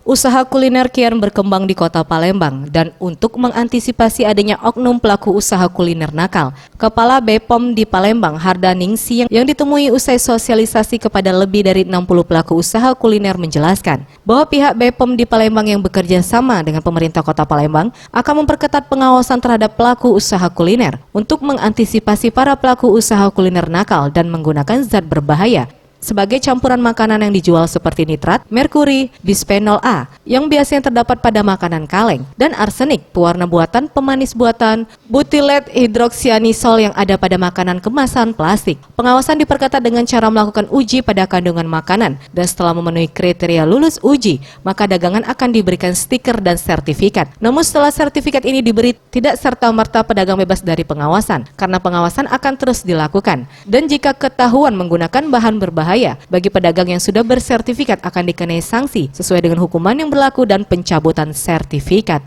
Usaha kuliner kian berkembang di Kota Palembang dan untuk mengantisipasi adanya oknum pelaku usaha kuliner nakal, Kepala BPOM di Palembang, Hardaningsi, yang ditemui usai sosialisasi kepada lebih dari 60 pelaku usaha kuliner menjelaskan bahwa pihak BPOM di Palembang yang bekerja sama dengan pemerintah Kota Palembang akan memperketat pengawasan terhadap pelaku usaha kuliner untuk mengantisipasi para pelaku usaha kuliner nakal dan menggunakan zat berbahaya sebagai campuran makanan yang dijual seperti nitrat, merkuri, bisphenol A yang biasanya terdapat pada makanan kaleng, dan arsenik, pewarna buatan, pemanis buatan, butilet hidroksianisol yang ada pada makanan kemasan plastik. Pengawasan diperketat dengan cara melakukan uji pada kandungan makanan, dan setelah memenuhi kriteria lulus uji, maka dagangan akan diberikan stiker dan sertifikat. Namun setelah sertifikat ini diberi, tidak serta-merta pedagang bebas dari pengawasan, karena pengawasan akan terus dilakukan. Dan jika ketahuan menggunakan bahan berbahaya, bagi pedagang yang sudah bersertifikat akan dikenai sanksi sesuai dengan hukuman yang berlaku dan pencabutan sertifikat.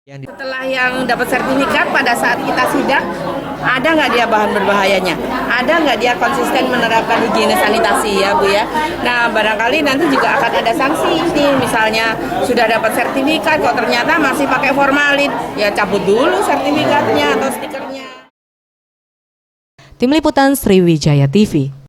Setelah yang dapat sertifikat, pada saat kita sidak, ada nggak dia bahan berbahayanya? Ada nggak dia konsisten menerapkan higiene sanitasi ya Bu ya? Nah barangkali nanti juga akan ada sanksi nih, misalnya sudah dapat sertifikat kok ternyata masih pakai formalin, ya cabut dulu sertifikatnya atau stikernya. Tim Liputan Sriwijaya TV.